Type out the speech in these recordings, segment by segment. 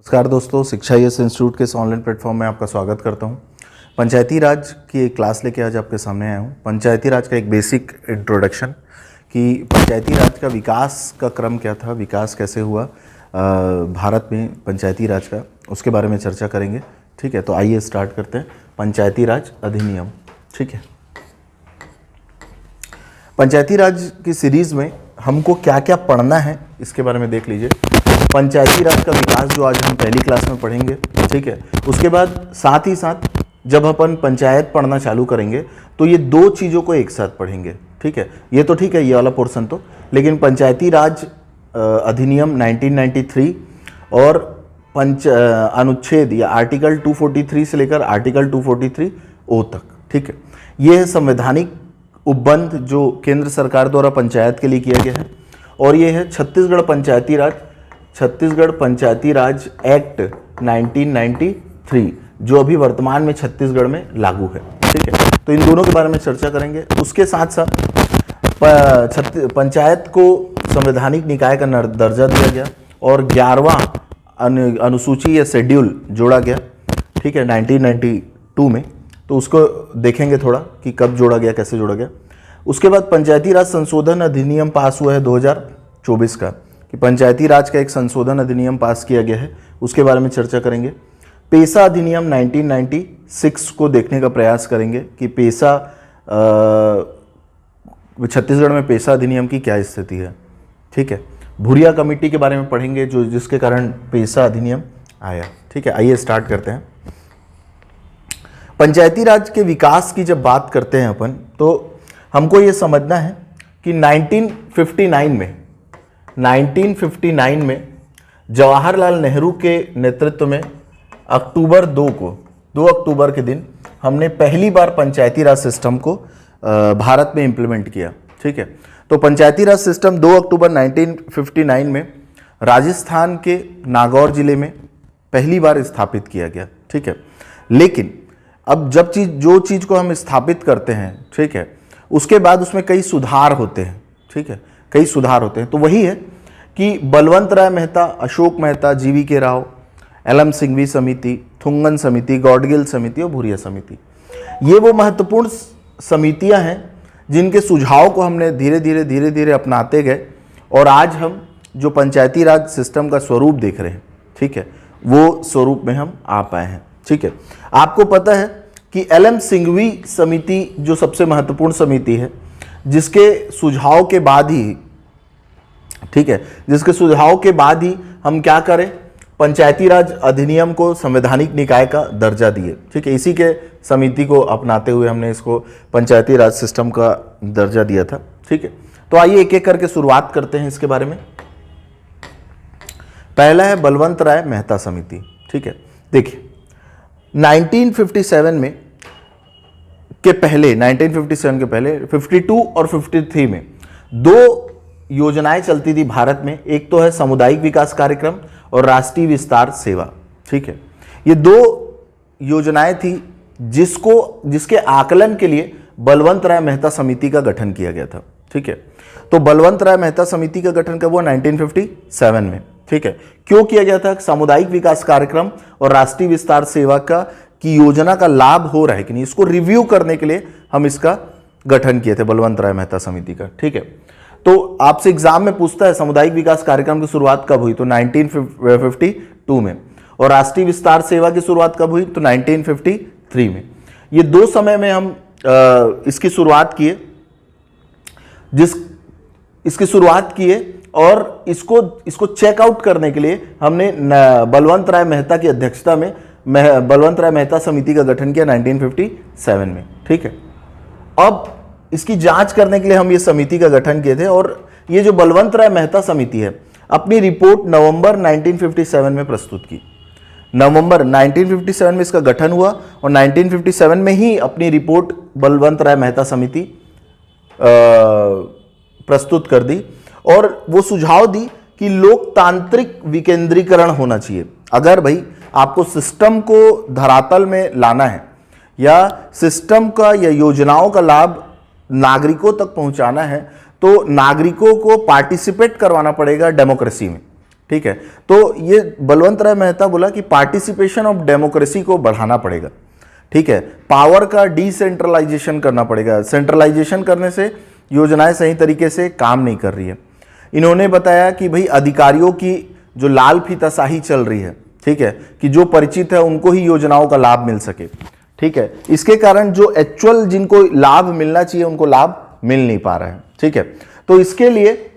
नमस्कार दोस्तों, शिक्षा यस इंस्टीट्यूट के इस ऑनलाइन प्लेटफॉर्म में आपका स्वागत करता हूं। पंचायती राज की एक क्लास लेके आज आपके सामने आया हूं। पंचायती राज का एक बेसिक इंट्रोडक्शन कि पंचायती राज का विकास का क्रम क्या था, विकास कैसे हुआ भारत में पंचायती राज का, उसके बारे में चर्चा करेंगे। ठीक है, तो आइए स्टार्ट करते हैं। पंचायती राज अधिनियम। ठीक है, पंचायती राज की सीरीज में हमको क्या क्या पढ़ना है इसके बारे में देख लीजिए। पंचायती राज का विकास जो आज हम पहली क्लास में पढ़ेंगे, ठीक है। उसके बाद साथ ही साथ जब अपन पंचायत पढ़ना चालू करेंगे तो ये दो चीज़ों को एक साथ पढ़ेंगे। ठीक है, ये तो ठीक है, ये वाला पोर्शन तो, लेकिन पंचायती राज अधिनियम 1993 और अनुच्छेद या आर्टिकल 243 से लेकर आर्टिकल 243O तक। ठीक है, ये है संवैधानिक उपबंध जो केंद्र सरकार द्वारा पंचायत के लिए किया गया है, और ये है छत्तीसगढ़ पंचायती राज एक्ट 1993 जो अभी वर्तमान में छत्तीसगढ़ में लागू है। ठीक है, तो इन दोनों के बारे में चर्चा करेंगे। उसके साथ साथ पंचायत को संवैधानिक निकाय का दर्जा दिया गया और 11वां अनुसूची या शेड्यूल जोड़ा गया। ठीक है, 1992 में, तो उसको देखेंगे थोड़ा कि कब जोड़ा गया, कैसे जोड़ा गया। उसके बाद पंचायती राज संशोधन अधिनियम पास हुआ है 2024 का, कि पंचायती राज का एक संशोधन अधिनियम पास किया गया है, उसके बारे में चर्चा करेंगे। पेशा अधिनियम 1996 को देखने का प्रयास करेंगे कि पेशा छत्तीसगढ़ में पेशा अधिनियम की क्या स्थिति है। ठीक है, भूरिया कमेटी के बारे में पढ़ेंगे जो जिसके कारण पेशा अधिनियम आया। ठीक है, आइए स्टार्ट करते हैं। पंचायती राज के विकास की जब बात करते हैं अपन, तो हमको ये समझना है कि 1959 में जवाहरलाल नेहरू के नेतृत्व में अक्टूबर 2 अक्टूबर के दिन हमने पहली बार पंचायती राज सिस्टम को भारत में इम्प्लीमेंट किया। ठीक है, तो पंचायती राज सिस्टम 2 अक्टूबर 1959 में राजस्थान के नागौर जिले में पहली बार स्थापित किया गया। ठीक है, लेकिन अब जब जो चीज़ को हम स्थापित करते हैं, ठीक है, उसके बाद उसमें कई सुधार होते हैं। ठीक है, कई सुधार होते हैं, तो वही है कि बलवंत राय मेहता, अशोक मेहता, GV.K. राव, LM सिंघवी समिति, थुंगन समिति, गौडगिल समिति और भूरिया समिति, ये वो महत्वपूर्ण समितियां हैं जिनके सुझाव को हमने धीरे धीरे अपनाते गए, और आज हम जो पंचायती राज सिस्टम का स्वरूप देख रहे हैं, ठीक है, वो स्वरूप में हम आ पाए हैं। ठीक है, आपको पता है कि LM सिंघवी समिति जो सबसे महत्वपूर्ण समिति है, जिसके सुझाव के बाद ही, ठीक है, जिसके सुझाव के बाद ही हम क्या करें, पंचायती राज अधिनियम को संवैधानिक निकाय का दर्जा दिए। ठीक है, इसी के समिति को अपनाते हुए हमने इसको पंचायती राज सिस्टम का दर्जा दिया था। ठीक है, तो आइए एक एक करके शुरुआत करते हैं इसके बारे में। पहला है बलवंत राय मेहता समिति। ठीक है, देखिए 1957 के पहले 52 और 53 में दो योजनाएं चलती थी भारत में। एक तो है सामुदायिक विकास कार्यक्रम और राष्ट्रीय विस्तार सेवा। ठीक है, ये दो योजनाएं थी जिसके आकलन के लिए बलवंत राय मेहता समिति का गठन किया गया था। ठीक है, तो बलवंत राय मेहता समिति का गठन कब हुआ? 1957 में। ठीक है, क्यों किया गया था? सामुदायिक विकास कार्यक्रम और राष्ट्रीय विस्तार सेवा की योजना का लाभ हो रहा है कि नहीं, इसको रिव्यू करने के लिए हम इसका गठन किए थे, बलवंत राय मेहता समिति का। ठीक है, तो आपसे एग्जाम में पूछता है सामुदायिक विकास कार्यक्रम की शुरुआत कब हुई, तो 1952 में, और राष्ट्रीय विस्तार सेवा की शुरुआत कब हुई, तो 1953 में। ये दो समय में हम इसकी शुरुआत किए, इसकी शुरुआत किए, और इसको चेकआउट करने के लिए हमने बलवंत राय मेहता की अध्यक्षता में बलवंत राय मेहता समिति का गठन किया 1957 में। ठीक है, अब इसकी जांच करने के लिए हम ये समिति का गठन किए थे, और ये जो बलवंत राय मेहता समिति है अपनी रिपोर्ट नवंबर 1957 में प्रस्तुत की। नवंबर 1957 में इसका गठन हुआ, और 1957 में ही अपनी रिपोर्ट बलवंत राय मेहता समिति प्रस्तुत कर दी, और वो सुझाव दी कि लोकतांत्रिक विकेंद्रीकरण होना चाहिए। अगर भाई आपको सिस्टम को धरातल में लाना है, या सिस्टम का या योजनाओं का लाभ नागरिकों तक पहुंचाना है, तो नागरिकों को पार्टिसिपेट करवाना पड़ेगा डेमोक्रेसी में। ठीक है। तो ये बलवंत राय मेहता बोला कि पार्टिसिपेशन ऑफ डेमोक्रेसी को बढ़ाना पड़ेगा, ठीक है, पावर का डिसेंट्रलाइजेशन करना पड़ेगा। सेंट्रलाइजेशन करने से योजनाएं सही तरीके से काम नहीं कर रही है। इन्होंने बताया कि भाई अधिकारियों की जो लाल फीताशाही चल रही है, ठीक है, कि जो परिचित है उनको ही योजनाओं का लाभ मिल सके, ठीक है, इसके कारण जो एक्चुअल जिनको लाभ मिलना चाहिए उनको लाभ मिल नहीं पा रहा है, ठीक है। तो इसके लिए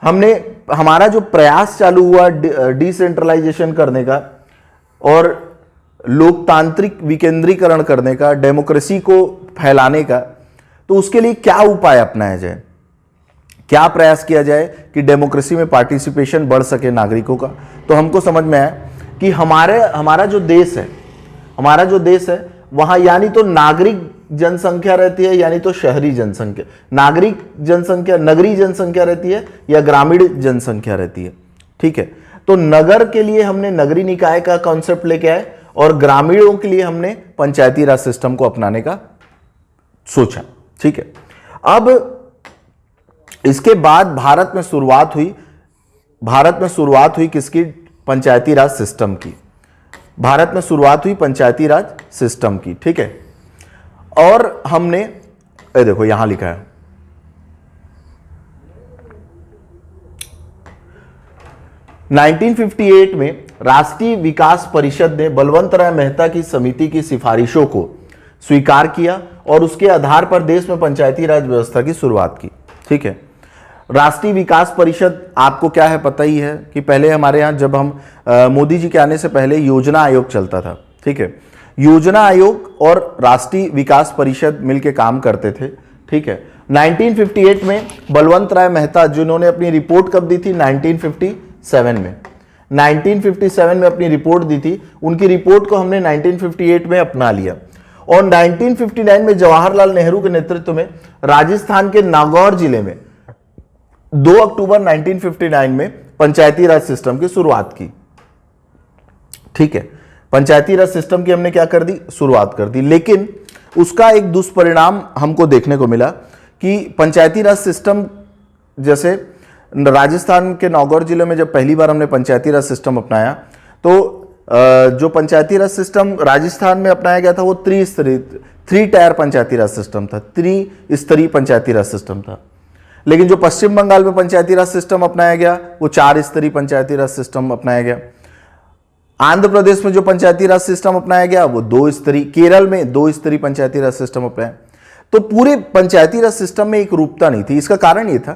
हमारा जो प्रयास चालू हुआ डिसेंट्रलाइजेशन करने का और लोकतांत्रिक विकेंद्रीकरण करने का, डेमोक्रेसी को फैलाने का, तो उसके लिए क्या उपाय अपनाया जाए, क्या प्रयास किया जाए कि डेमोक्रेसी में पार्टिसिपेशन बढ़ सके नागरिकों का। तो हमको समझ में आया कि हमारा जो देश है वहां यानी तो नागरिक जनसंख्या रहती है यानी तो शहरी जनसंख्या, नगरीय जनसंख्या रहती है या ग्रामीण जनसंख्या रहती है, ठीक है। तो नगर के लिए हमने नगरीय निकाय का कॉन्सेप्ट लेके आए और ग्रामीणों के लिए हमने पंचायती राज सिस्टम को अपनाने का सोचा, ठीक है। अब इसके बाद भारत में शुरुआत हुई किसकी? पंचायती राज सिस्टम की। भारत में शुरुआत हुई पंचायती राज सिस्टम की, ठीक है। और हमने देखो यहां लिखा है 1958 में राष्ट्रीय विकास परिषद ने बलवंत राय मेहता की समिति की सिफारिशों को स्वीकार किया और उसके आधार पर देश में पंचायती राज व्यवस्था की शुरुआत की, ठीक है। राष्ट्रीय विकास परिषद आपको क्या है पता ही है कि पहले हमारे यहाँ जब हम मोदी जी के आने से पहले योजना आयोग चलता था, ठीक है। योजना आयोग और राष्ट्रीय विकास परिषद मिलकर काम करते थे, ठीक है। 1958 में बलवंत राय मेहता जिन्होंने अपनी रिपोर्ट कब दी थी? 1957 में। 1957 में अपनी रिपोर्ट दी थी, उनकी रिपोर्ट को हमने 1958 में अपना लिया और 1959 में जवाहरलाल नेहरू के नेतृत्व में राजस्थान के नागौर जिले में 2 अक्टूबर 1959 में पंचायती राज सिस्टम की शुरुआत की, ठीक है। पंचायती राज सिस्टम की हमने क्या कर दी? शुरुआत कर दी। लेकिन उसका एक दुष्परिणाम हमको देखने को मिला कि पंचायती राज सिस्टम, जैसे राजस्थान के नागौर जिले में जब पहली बार हमने पंचायती राज सिस्टम अपनाया तो जो पंचायती राज सिस्टम राजस्थान में अपनाया गया था वो 3 टायर पंचायती राज सिस्टम था, 3 स्तरीय पंचायती राज सिस्टम था। लेकिन जो पश्चिम बंगाल में पंचायती राज सिस्टम अपनाया गया वो 4 स्तरीय पंचायती राज सिस्टम अपनाया गया। आंध्र प्रदेश में जो पंचायती राज सिस्टम अपनाया गया वो 2 स्तरीय, केरल में 2 स्तरीय पंचायती राज सिस्टम अपनाया। तो पूरे पंचायती राज सिस्टम में एक रूपता नहीं थी। इसका कारण ये था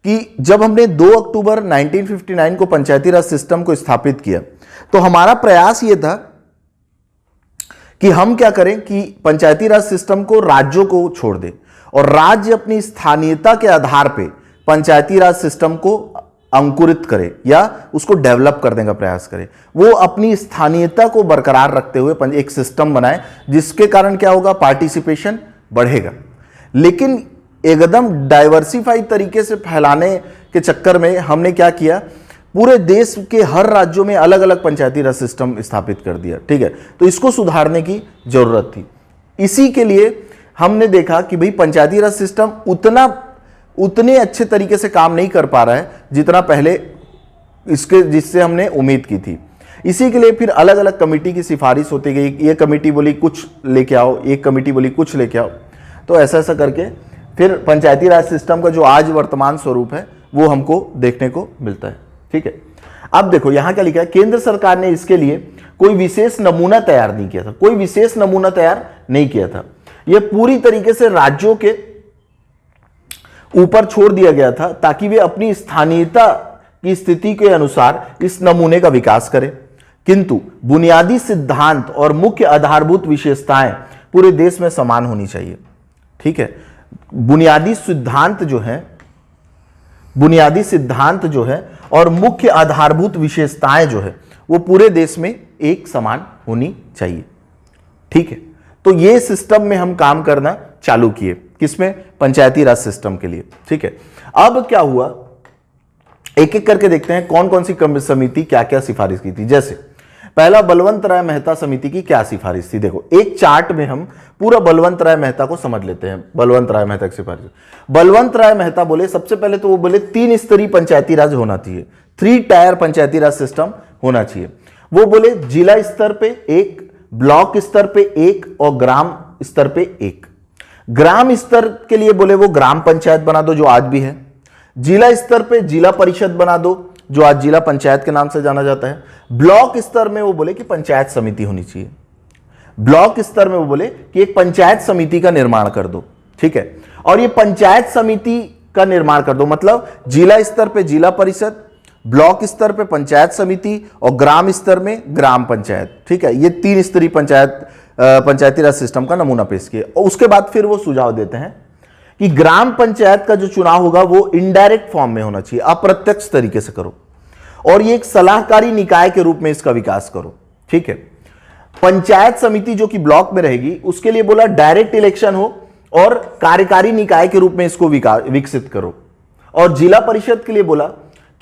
कि जब हमने 2 अक्टूबर 1959 को पंचायती राज सिस्टम को स्थापित किया तो हमारा प्रयास ये था कि हम क्या करें कि पंचायती राज सिस्टम को राज्यों को छोड़ दें और राज्य अपनी स्थानीयता के आधार पे पंचायती राज सिस्टम को अंकुरित करे या उसको डेवलप करने का प्रयास करे। वो अपनी स्थानीयता को बरकरार रखते हुए एक सिस्टम बनाए जिसके कारण क्या होगा? पार्टिसिपेशन बढ़ेगा। लेकिन एकदम डाइवर्सिफाइड तरीके से फैलाने के चक्कर में हमने क्या किया? पूरे देश के हर राज्यों में अलग अलग पंचायती राज सिस्टम स्थापित कर दिया, ठीक है। तो इसको सुधारने की जरूरत थी। इसी के लिए हमने देखा कि भाई पंचायती राज सिस्टम उतने अच्छे तरीके से काम नहीं कर पा रहा है जितना पहले जिससे हमने उम्मीद की थी। इसी के लिए फिर अलग अलग कमेटी की सिफारिश होती गई। ये कमेटी बोली कुछ लेके आओ, एक कमेटी बोली कुछ लेके आओ। तो ऐसा ऐसा करके फिर पंचायती राज सिस्टम का जो आज वर्तमान स्वरूप है वो हमको देखने को मिलता है, ठीक है। अब देखो यहां क्या लिखा है, केंद्र सरकार ने इसके लिए कोई विशेष नमूना तैयार नहीं किया था, कोई विशेष नमूना तैयार नहीं किया था। यह पूरी तरीके से राज्यों के ऊपर छोड़ दिया गया था ताकि वे अपनी स्थानीयता की स्थिति के अनुसार इस नमूने का विकास करें। किंतु बुनियादी सिद्धांत और मुख्य आधारभूत विशेषताएं पूरे देश में समान होनी चाहिए, ठीक है। बुनियादी सिद्धांत जो है और मुख्य आधारभूत विशेषताएं जो है वो पूरे देश में एक समान होनी चाहिए, ठीक है। तो ये सिस्टम में हम काम करना चालू किए, किसमें? पंचायती राज सिस्टम के लिए, ठीक है। अब क्या हुआ, एक एक करके देखते हैं कौन कौन सी समिति क्या क्या सिफारिश की थी। जैसे पहला बलवंत राय मेहता समिति की क्या सिफारिश थी? देखो एक चार्ट में हम पूरा बलवंत राय मेहता को समझ लेते हैं। बलवंत राय मेहता की सिफारिश, बलवंत राय मेहता बोले सबसे पहले तो वो बोले 3 स्तरीय पंचायती राज होना चाहिए। 3 टायर पंचायती राज सिस्टम होना चाहिए। वो बोले जिला स्तर पे 1, ब्लॉक स्तर पे 1 और ग्राम स्तर पे 1। ग्राम स्तर के लिए बोले वो ग्राम पंचायत बना दो जो आज भी है। जिला स्तर पे जिला परिषद बना दो जो आज जिला पंचायत के नाम से जाना जाता है। ब्लॉक स्तर में वो बोले कि पंचायत समिति होनी चाहिए। ब्लॉक स्तर में वो बोले कि एक पंचायत समिति का निर्माण कर दो, ठीक है। और ये पंचायत समिति का निर्माण कर दो मतलब जिला स्तर पे जिला परिषद, ब्लॉक स्तर पे पंचायत समिति और ग्राम स्तर में ग्राम पंचायत, ठीक है। ये 3 स्तरीय पंचायती राज सिस्टम का नमूना पेश किया। और उसके बाद फिर वो सुझाव देते हैं कि ग्राम पंचायत का जो चुनाव होगा वो इनडायरेक्ट फॉर्म में होना चाहिए, अप्रत्यक्ष तरीके से करो, और ये एक सलाहकारी निकाय के रूप में इसका विकास करो, ठीक है। पंचायत समिति जो कि ब्लॉक में रहेगी उसके लिए बोला डायरेक्ट इलेक्शन हो और कार्यकारी निकाय के रूप में इसको विकसित करो। और जिला परिषद के लिए बोला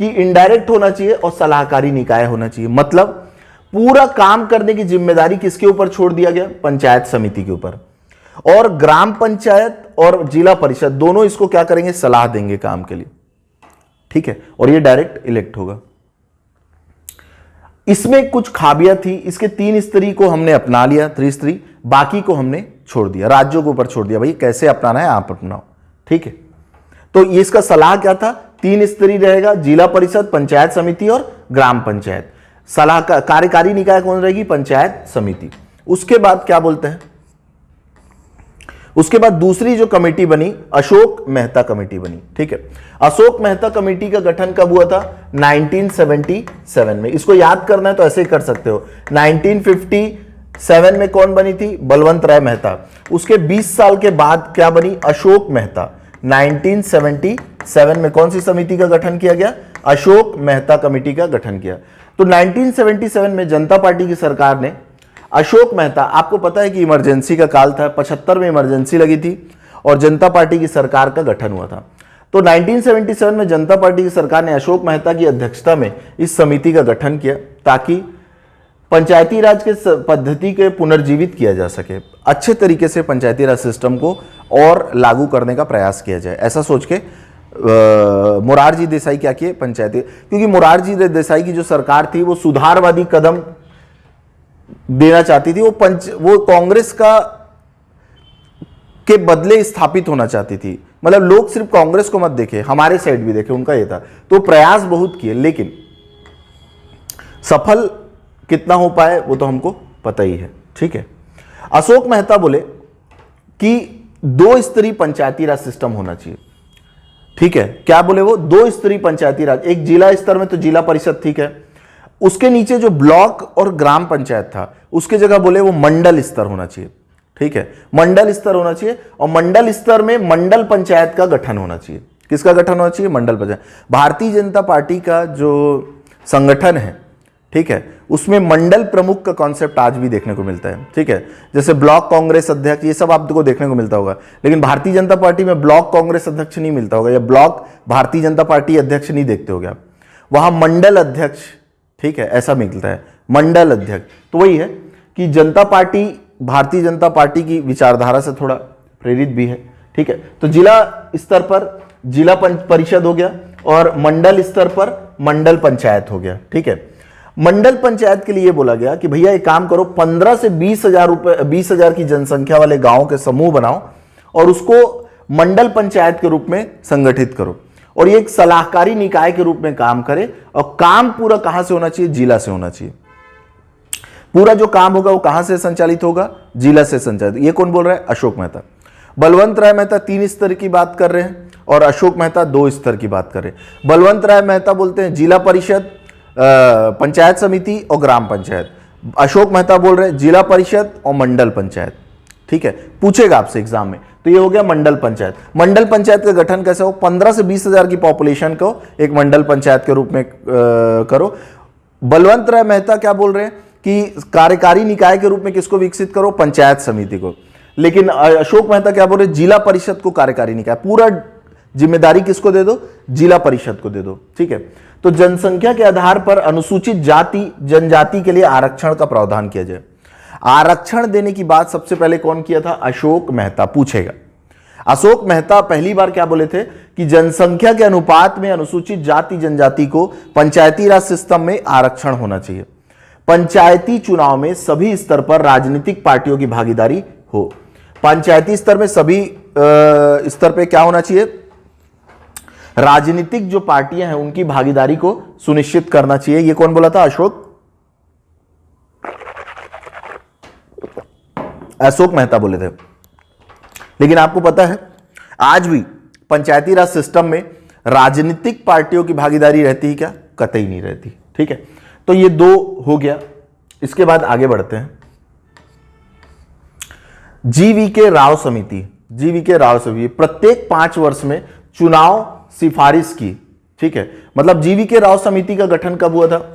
कि इनडायरेक्ट होना चाहिए और सलाहकारी निकाय होना चाहिए। मतलब पूरा काम करने की जिम्मेदारी किसके ऊपर छोड़ दिया गया? पंचायत समिति के ऊपर। और ग्राम पंचायत और जिला परिषद दोनों इसको क्या करेंगे? सलाह देंगे काम के लिए, ठीक है। और ये डायरेक्ट इलेक्ट होगा। इसमें कुछ खामियां थी। इसके 3 स्तरीय को हमने अपना लिया, त्रिस्तरीय, बाकी को हमने छोड़ दिया, राज्यों के ऊपर छोड़ दिया, भाई कैसे अपनाना है आप अपनाओ, ठीक है। तो ये इसका सलाह क्या था? 3 स्तरीय रहेगा, जिला परिषद, पंचायत समिति और ग्राम पंचायत। सलाह कार्यकारी निकाय कौन रहेगी? पंचायत समिति। उसके बाद क्या बोलते हैं? उसके बाद दूसरी जो कमेटी बनी अशोक मेहता कमेटी बनी, ठीक है। अशोक मेहता कमेटी का गठन कब हुआ था? 1977 में। इसको याद करना है तो ऐसे ही कर सकते हो। 1957 में कौन बनी थी? बलवंत राय मेहता। उसके 20 साल के बाद क्या बनी? अशोक मेहता। 1977 में कौन सी समिति का गठन किया गया? अशोक मेहता कमेटी का गठन किया। तो 1977 में जनता पार्टी की सरकार ने अशोक मेहता, आपको पता है कि इमरजेंसी का काल था, 75 में इमरजेंसी लगी थी और जनता पार्टी की सरकार का गठन हुआ था। तो 1977 में जनता पार्टी की सरकार ने अशोक मेहता की अध्यक्षता में इस समिति का गठन किया ताकि पंचायती राज के पद्धति के पुनर्जीवित किया जा सके, अच्छे तरीके से पंचायती राज सिस्टम को और लागू करने का प्रयास किया जाए। ऐसा सोच के मोरारजी देसाई क्या किए? पंचायती, क्योंकि मोरारजी देसाई की जो सरकार थी वो सुधारवादी कदम देना चाहती थी। वो कांग्रेस के बदले स्थापित होना चाहती थी। मतलब लोग सिर्फ कांग्रेस को मत देखे, हमारे साइड भी देखे, उनका ये था। तो प्रयास बहुत किए, लेकिन सफल कितना हो पाए वो तो हमको पता ही है, ठीक है। अशोक मेहता बोले कि 2 स्तरीय पंचायती राज सिस्टम होना चाहिए, ठीक है। क्या बोले वो? 2 स्तरीय पंचायती राज। एक जिला स्तर में तो जिला परिषद, ठीक है। उसके नीचे जो ब्लॉक और ग्राम पंचायत था उसके जगह बोले वो मंडल स्तर होना चाहिए, ठीक है। मंडल स्तर होना चाहिए और मंडल स्तर में मंडल पंचायत का गठन होना चाहिए। किसका गठन होना चाहिए? मंडल पंचायत। भारतीय जनता पार्टी का जो संगठन है, ठीक है, उसमें मंडल प्रमुख का कॉन्सेप्ट आज भी देखने को मिलता है, ठीक है। जैसे ब्लॉक कांग्रेस अध्यक्ष, ये सब आपको देखने को मिलता होगा, लेकिन भारतीय जनता पार्टी में ब्लॉक कांग्रेस अध्यक्ष नहीं मिलता होगा, या ब्लॉक भारतीय जनता पार्टी अध्यक्ष नहीं देखते होगे आप। वहां मंडल अध्यक्ष, ठीक है, ऐसा मिलता है, मंडल अध्यक्ष। तो वही है कि जनता पार्टी भारतीय जनता पार्टी की विचारधारा से थोड़ा प्रेरित भी है, ठीक है। तो जिला स्तर पर जिला परिषद हो गया और मंडल स्तर पर मंडल पंचायत हो गया, ठीक है। मंडल पंचायत के लिए बोला गया कि भैया एक काम करो, 15 से 20,000 की जनसंख्या वाले गांवों के समूह बनाओ और उसको मंडल पंचायत के रूप में संगठित करो, और ये एक सलाहकारी निकाय के रूप में काम करे। और काम पूरा कहां से होना चाहिए? जिला से होना चाहिए। पूरा जो काम होगा वो कहां से संचालित होगा? जिला से संचालित। ये कौन बोल रहा है? अशोक मेहता। बलवंत राय मेहता 3 स्तर की बात कर रहे हैं और अशोक मेहता 2 स्तर की बात कर रहे हैं। बलवंत राय मेहता बोलते हैं जिला परिषद, पंचायत समिति और ग्राम पंचायत। अशोक मेहता बोल रहे हैं जिला परिषद और मंडल पंचायत, ठीक है। पूछेगा आपसे एग्जाम में, तो ये हो गया मंडल पंचायत। मंडल पंचायत का गठन कैसे हो? 15 से 20,000 की पॉपुलेशन को एक मंडल पंचायत के रूप में करो। बलवंत राय मेहता क्या बोल रहे हैं कि कार्यकारी निकाय के रूप में किसको विकसित करो? पंचायत समिति को। लेकिन अशोक मेहता क्या बोल रहे हैं? जिला परिषद को कार्यकारी निकाय, पूरा जिम्मेदारी किसको दे दो? जिला परिषद को दे दो, ठीक है। तो जनसंख्या के आधार पर अनुसूचित जाति जनजाति के लिए आरक्षण का प्रावधान किया जाए। आरक्षण देने की बात सबसे पहले कौन किया था? अशोक मेहता। पूछेगा अशोक मेहता पहली बार क्या बोले थे कि जनसंख्या के अनुपात में अनुसूचित जाति जनजाति को पंचायती राज सिस्टम में आरक्षण होना चाहिए। पंचायती चुनाव में सभी स्तर पर राजनीतिक पार्टियों की भागीदारी हो। पंचायती स्तर में सभी स्तर पे क्या होना चाहिए, राजनीतिक जो पार्टियां हैं उनकी भागीदारी को सुनिश्चित करना चाहिए। ये कौन बोला था, अशोक मेहता बोले थे। लेकिन आपको पता है आज भी पंचायती राज सिस्टम में राजनीतिक पार्टियों की भागीदारी रहती है क्या, कतई नहीं रहती। ठीक है, तो ये दो हो गया। इसके बाद आगे बढ़ते हैं। जीवीके राव समिति, जीवीके राव समिति प्रत्येक 5 वर्ष में चुनाव सिफारिश की। ठीक है, मतलब जीवीके राव समिति का गठन कब हुआ था,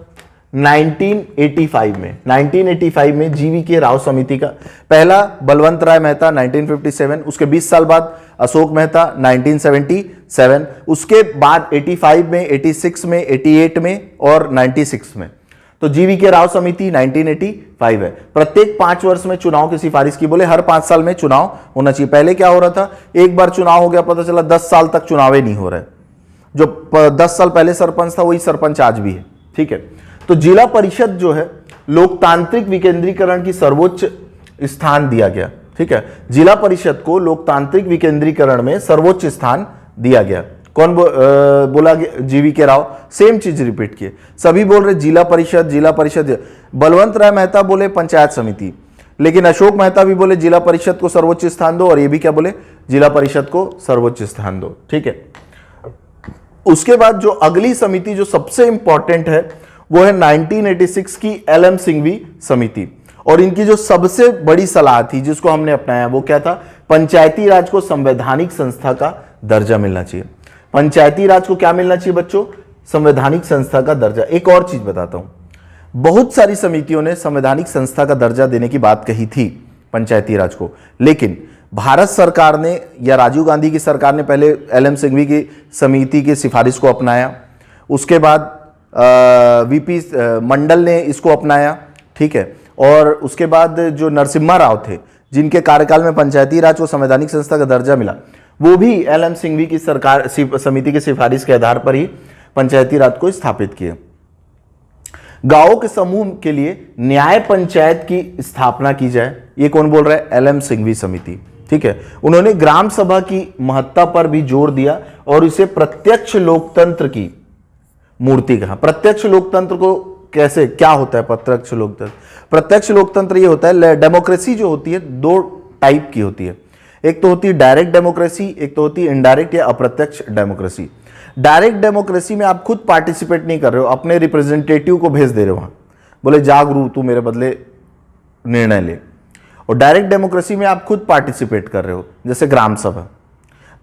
1985 में। 1985 में जीवीके राव समिति का पहला बलवंत राय मेहता 1957, उसके 20 साल बाद अशोक मेहता 1977, उसके बाद 85 में, 86 में, 88 में और 96 में। तो जीवीके राव समिति 1985 है। प्रत्येक 5 वर्ष में चुनाव की सिफारिश की, बोले हर 5 साल में चुनाव होना चाहिए। पहले क्या हो रहा था, एक बार चुनाव हो गया, पता चला 10 साल तक चुनाव ही नहीं हो रहा है। जो 10 साल पहले सरपंच था वही सरपंच आज भी है। ठीक है, तो जिला परिषद जो है लोकतांत्रिक विकेंद्रीकरण की सर्वोच्च स्थान दिया गया। ठीक है, जिला परिषद को लोकतांत्रिक विकेंद्रीकरण में सर्वोच्च स्थान दिया गया। कौन बोला, जीवीके राव। सेम चीज रिपीट किए, सभी बोल रहे जिला परिषद, जिला परिषद। बलवंत राय मेहता बोले पंचायत समिति, लेकिन अशोक मेहता भी बोले जिला परिषद को सर्वोच्च स्थान दो, और ये भी क्या बोले, जिला परिषद को सर्वोच्च स्थान दो। ठीक है, उसके बाद जो अगली समिति जो सबसे इंपॉर्टेंट है वो है 1986 की एलएम सिंघवी समिति। और इनकी जो सबसे बड़ी सलाह थी जिसको हमने अपनाया वो क्या था, पंचायती राज को संवैधानिक संस्था का दर्जा मिलना चाहिए। पंचायती राज को क्या मिलना चाहिए बच्चों, संवैधानिक संस्था का दर्जा। एक और चीज बताता हूं, बहुत सारी समितियों ने संवैधानिक संस्था का दर्जा देने की बात कही थी पंचायती राज को, लेकिन भारत सरकार ने या राजीव गांधी की सरकार ने पहले एलएम सिंघवी की समिति की सिफारिश को अपनाया, उसके बाद वीपी मंडल ने इसको अपनाया। ठीक है, और उसके बाद जो नरसिम्हा राव थे जिनके कार्यकाल में पंचायती राज को संवैधानिक संस्था का दर्जा मिला, वो भी एलएम सिंघवी की सरकार समिति की सिफारिश के आधार पर ही पंचायती राज को स्थापित किए। गांवों के समूह के लिए न्याय पंचायत की स्थापना की जाए, ये कौन बोल रहा है, एलएम सिंघवी समिति। ठीक है, उन्होंने ग्राम सभा की महत्ता पर भी जोर दिया और इसे प्रत्यक्ष लोकतंत्र की मूर्ति कहा। प्रत्यक्ष लोकतंत्र को कैसे, क्या होता है प्रत्यक्ष लोकतंत्र? प्रत्यक्ष लोकतंत्र ये होता है, डेमोक्रेसी जो होती है 2 टाइप की होती है। एक तो होती है डायरेक्ट डेमोक्रेसी, एक तो होती है इनडायरेक्ट या अप्रत्यक्ष डेमोक्रेसी। डायरेक्ट डेमोक्रेसी में आप खुद पार्टिसिपेट नहीं कर रहे हो, अपने रिप्रेजेंटेटिव को भेज दे रहे हो वहां, बोले जा गुरु तू मेरे बदले निर्णय ले। और डायरेक्ट डेमोक्रेसी में आप खुद पार्टिसिपेट कर रहे हो, जैसे ग्राम सभा।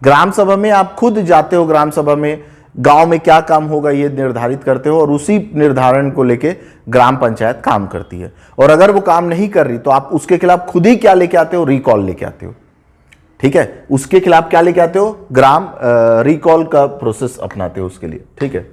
ग्राम सभा में आप खुद जाते हो, ग्राम सभा में गांव में क्या काम होगा ये निर्धारित करते हो और उसी निर्धारण को लेके ग्राम पंचायत काम करती है। और अगर वो काम नहीं कर रही तो आप उसके खिलाफ खुद ही क्या लेके आते हो, रिकॉल लेके आते हो। ठीक है, उसके खिलाफ क्या लेके आते हो, ग्राम रिकॉल का प्रोसेस अपनाते हो उसके लिए। ठीक है,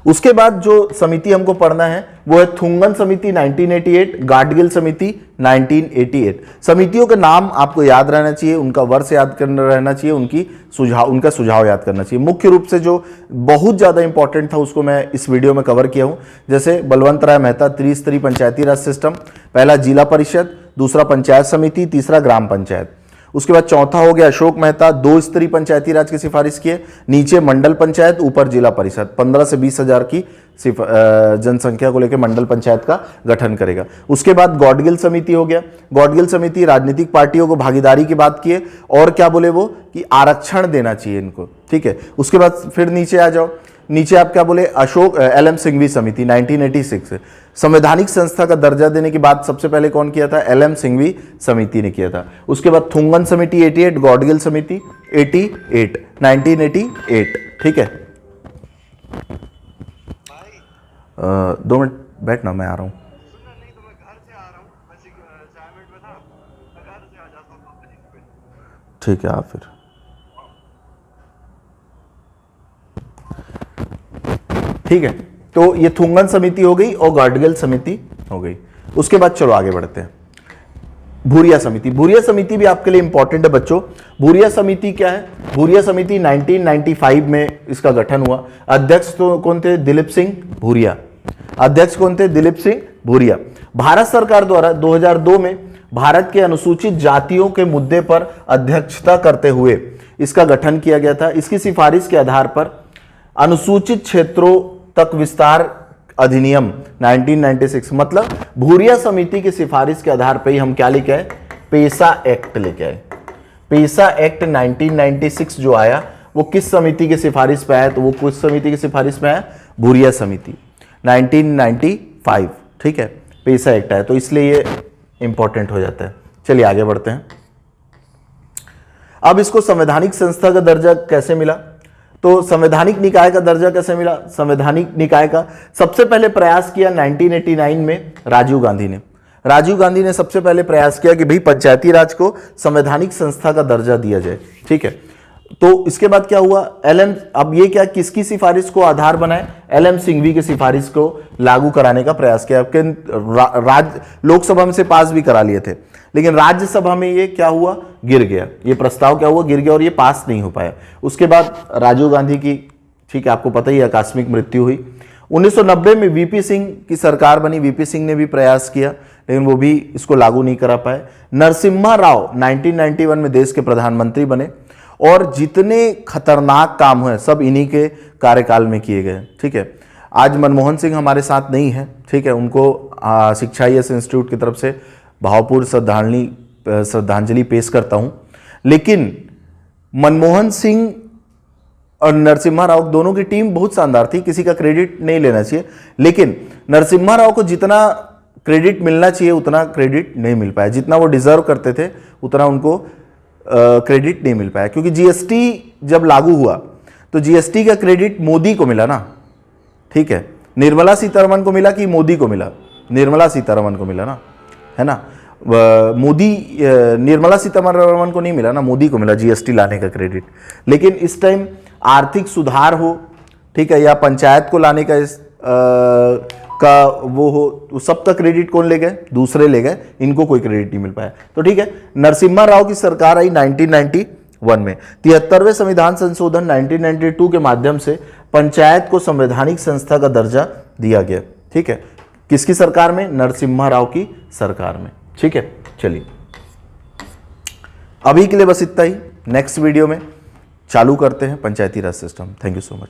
उसके बाद जो समिति हमको पढ़ना है वो है थुंगन समिति 1988, गाडगिल समिति 1988। समितियों के नाम आपको याद रहना चाहिए, उनका वर्ष याद करना रहना चाहिए, उनका सुझाव याद करना चाहिए। मुख्य रूप से जो बहुत ज्यादा इंपॉर्टेंट था उसको मैं इस वीडियो में कवर किया हूं, जैसे बलवंत राय मेहता त्रिस्तरीय पंचायती राज सिस्टम, पहला जिला परिषद, दूसरा पंचायत समिति, तीसरा ग्राम पंचायत। उसके बाद चौथा हो गया अशोक मेहता 2 स्तरीय पंचायती राज की सिफारिश किए, नीचे मंडल पंचायत, ऊपर जिला परिषद। 15 से 20 हजार की जनसंख्या को लेकर मंडल पंचायत का गठन करेगा। उसके बाद गॉडगिल समिति हो गया। गॉडगिल समिति राजनीतिक पार्टियों को भागीदारी की बात किए और क्या बोले वो कि आरक्षण देना चाहिए इनको। ठीक है, उसके बाद फिर नीचे आ जाओ, नीचे आप क्या बोले, अशोक एलएम सिंघवी समिति 1986 संवैधानिक संस्था का दर्जा देने की बात सबसे पहले कौन किया था, एलएम सिंघवी समिति ने किया था। उसके बाद थुंगन समिति 88, गॉडगिल समिति 88 1988। ठीक है, 2 मिनट बैठना, मैं आ रहा हूं। ठीक है, आप फिर ठीक है, तो ये थुंगन समिति हो गई और गाडगिल समिति हो गई। उसके बाद चलो आगे बढ़ते हैं। भूरिया समिति। भूरिया समिति भी आपके लिए इंपॉर्टेंट है बच्चों। भूरिया समिति क्या है? भूरिया समिति 1995 में इसका गठन हुआ। अध्यक्ष तो कौन थे? दिलीप सिंह भूरिया। अध्यक्ष कौन थे? दिलीप सिंह भूरिया। भारत सरकार द्वारा 2002 में भारत के अनुसूचित जातियों के मुद्दे पर अध्यक्षता करते हुए इसका गठन किया गया था। इसकी सिफारिश के आधार पर अनुसूचित क्षेत्रों तक विस्तार अधिनियम 1996, मतलब भूरिया समिति की सिफारिश के आधार पर ही हम क्या लेके आए? पेसा एक्ट लेके आए। पेसा एक्ट 1996 जो आया वो किस समिति की सिफारिश पे आया? तो वो किस समिति की सिफारिश पे आया? भूरिया समिति 1995। ठीक है, पेसा एक्ट आया तो इसलिए ये इंपॉर्टेंट हो जाता है। चलिए आगे बढ़ते हैं। अब इसको संवैधानिक संस्था का दर्जा कैसे मिला? तो संवैधानिक निकाय का दर्जा कैसे मिला? संवैधानिक निकाय का सबसे पहले प्रयास किया 1989 में राजीव गांधी ने। राजीव गांधी ने सबसे पहले प्रयास किया कि भाई पंचायती राज को संवैधानिक संस्था का दर्जा दिया जाए। ठीक है, तो इसके बाद क्या हुआ? अब ये क्या किसकी सिफारिश को आधार बनाए? LM सिंघवी की सिफारिश को लागू कराने का प्रयास किया। लोकसभा में से पास भी करा लिए थे, लेकिन राज्यसभा में ये क्या हुआ? गिर गया। ये प्रस्ताव क्या हुआ? गिर गया और ये पास नहीं हो पाया। उसके बाद राजीव गांधी की, ठीक है आपको पता ही, आकस्मिक मृत्यु हुई। 1990 में VP सिंह की सरकार बनी। VP सिंह ने भी प्रयास किया, लेकिन वो भी इसको लागू नहीं करा पाए। नरसिम्हा राव 1991 में देश के प्रधानमंत्री बने और जितने खतरनाक काम हुए सब इन्हीं के कार्यकाल में किए गए। ठीक है, आज मनमोहन सिंह हमारे साथ नहीं है। ठीक है, उनको शिक्षा इंस्टीट्यूट की तरफ से भावपूर्ण श्रद्धांजलि पेश करता हूं। लेकिन मनमोहन सिंह और नरसिम्हा राव दोनों की टीम बहुत शानदार थी, किसी का क्रेडिट नहीं लेना चाहिए, लेकिन नरसिम्हा राव को जितना क्रेडिट मिलना चाहिए उतना क्रेडिट नहीं मिल पाया। जितना वो डिजर्व करते थे उतना उनको क्रेडिट नहीं मिल पाया, क्योंकि GST जब लागू हुआ तो GST का क्रेडिट मोदी को मिला ना। ठीक है, निर्मला सीतारमण को मिला कि मोदी को मिला? निर्मला सीतारमण को मिला ना, है ना। निर्मला सीतारमण को नहीं मिला ना, मोदी को मिला GST लाने का क्रेडिट। लेकिन इस टाइम आर्थिक सुधार हो, ठीक है, या पंचायत को लाने का वो हो, तो सबका क्रेडिट कौन ले गए? दूसरे ले गए, इनको कोई क्रेडिट नहीं मिल पाया। तो ठीक है, नरसिम्हा राव की सरकार आई 1991 में। 73वें संविधान संशोधन 1992 के माध्यम से पंचायत को संवैधानिक संस्था का दर्जा दिया गया। ठीक है, किसकी सरकार में? नरसिम्हा राव की सरकार में। ठीक है, चलिए अभी के लिए बस इतना ही। नेक्स्ट वीडियो में चालू करते हैं panchayati raj system. Thank you so much.